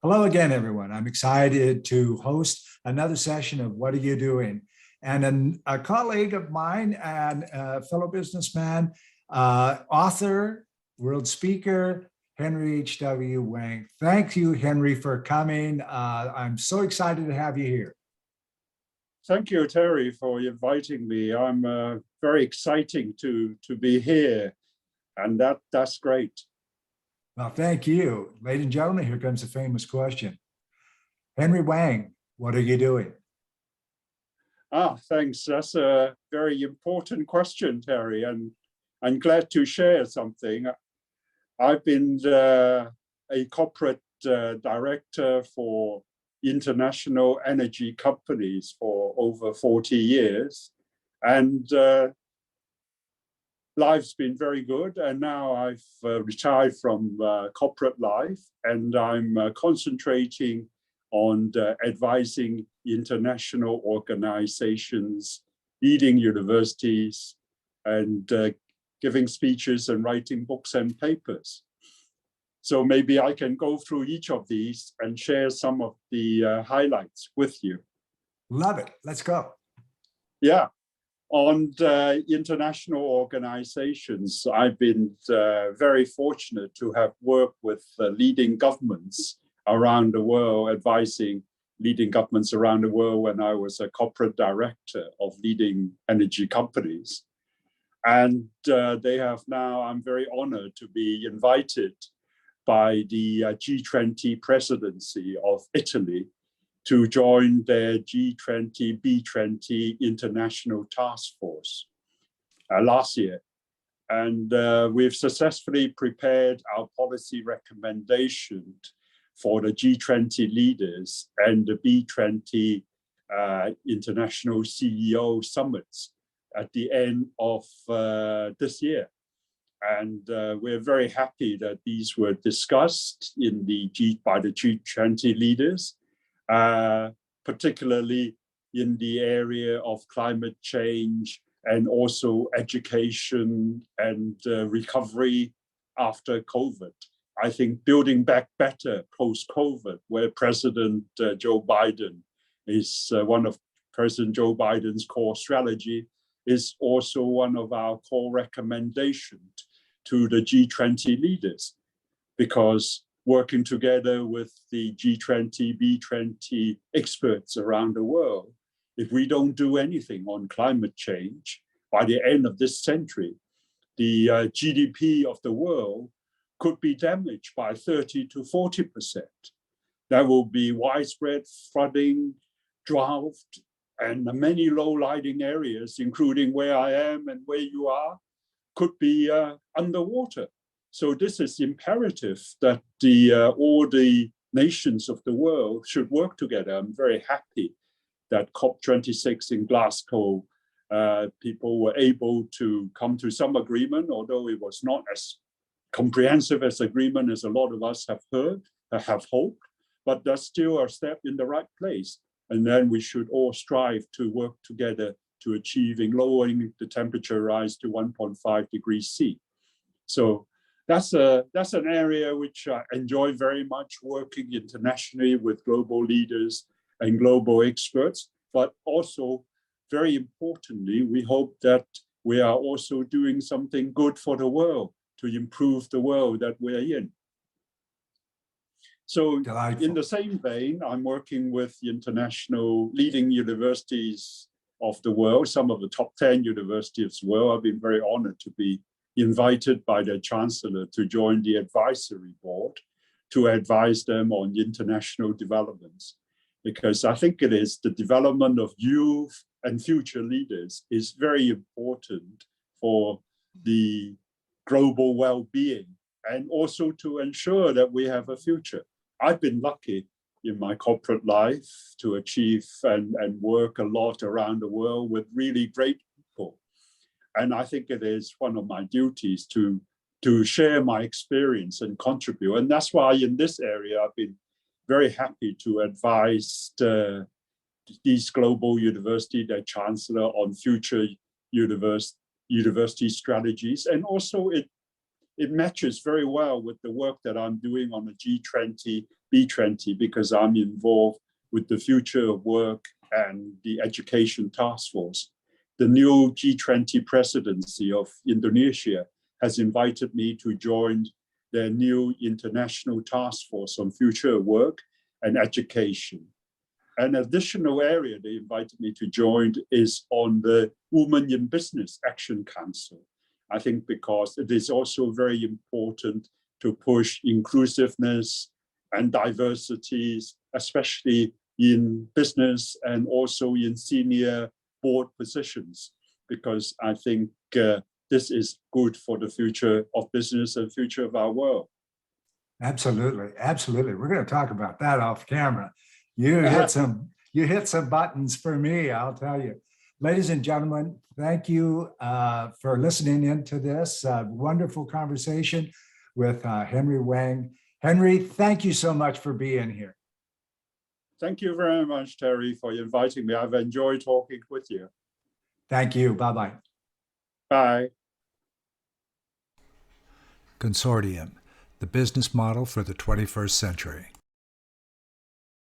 Hello again, everyone. I'm excited to host another session of What Are You Doing? And a colleague of mine and a fellow businessman, author, world speaker, Henry H.W. Wang. Thank you, Henry, for coming. I'm so excited to have you here. Thank you, Terry, for inviting me. I'm very exciting to be here, and that's great. Well, thank you. Ladies and gentlemen, here comes the famous question. Henry Wang, what are you doing? Thanks. That's a very important question, Terry, and I'm glad to share something. I've been a corporate director for international energy companies for over 40 years, and life's been very good, and now I've retired from corporate life, and I'm concentrating on advising international organizations, leading universities, and giving speeches and writing books and papers. So maybe I can go through each of these and share some of the highlights with you. Love it. Let's go. Yeah. On international organizations, I've been very fortunate to have worked with leading governments around the world, advising leading governments around the world when I was a corporate director of leading energy companies. And they have now, I'm very honored to be invited by the G20 presidency of Italy to join their G20, B20 international task force last year. And we've successfully prepared our policy recommendation for the G20 leaders and the B20 international CEO summits at the end of this year. And we're very happy that these were discussed by the G20 leaders, particularly in the area of climate change and also education and recovery after COVID. I think building back better post-COVID, where President Joe Biden is one of President Joe Biden's core strategy, is also one of our core recommendations to the G20 leaders, because working together with the G20, B20 experts around the world, if we don't do anything on climate change, by the end of this century, the GDP of the world could be damaged by 30 to 40%. There will be widespread flooding, drought, and many low-lying areas, including where I am and where you are, could be underwater. So this is imperative that all the nations of the world should work together. I'm very happy that COP26 in Glasgow, people were able to come to some agreement, although it was not as comprehensive as agreement as a lot of us have hoped, but that's still a step in the right place. And then we should all strive to work together to achieving lowering the temperature rise to 1.5 degrees C. So that's an area which I enjoy very much, working internationally with global leaders and global experts, but also very importantly, we hope that we are also doing something good for the world to improve the world that we're in. So in the same vein, I'm working with the international leading universities of the world, some of the top 10 universities as well. I've been very honored to be invited by their chancellor to join the advisory board to advise them on international developments, because I think it is the development of youth and future leaders is very important for the global well-being and also to ensure that we have a future. I've been lucky in my corporate life to achieve and work a lot around the world with really great people. And I think it is one of my duties to share my experience and contribute. And that's why in this area, I've been very happy to advise these global universities, their chancellor, on future university strategies. And also it matches very well with the work that I'm doing on the G20 B20 because I'm involved with the future of work and the education task force. The new G20 presidency of Indonesia has invited me to join their new international task force on future work and education. An additional area they invited me to join is on the Women in Business Action Council. I think because it is also very important to push inclusiveness and diversities, especially in business and also in senior board positions, because I think this is good for the future of business and future of our world. Absolutely, absolutely. We're going to talk about that off camera. You hit some buttons for me, I'll tell you. Ladies and gentlemen, thank you for listening into this wonderful conversation with Henry Wang. Henry, thank you so much for being here. Thank you very much, Terry, for inviting me. I've enjoyed talking with you. Thank you. Bye-bye. Bye. Consortium, the business model for the 21st century.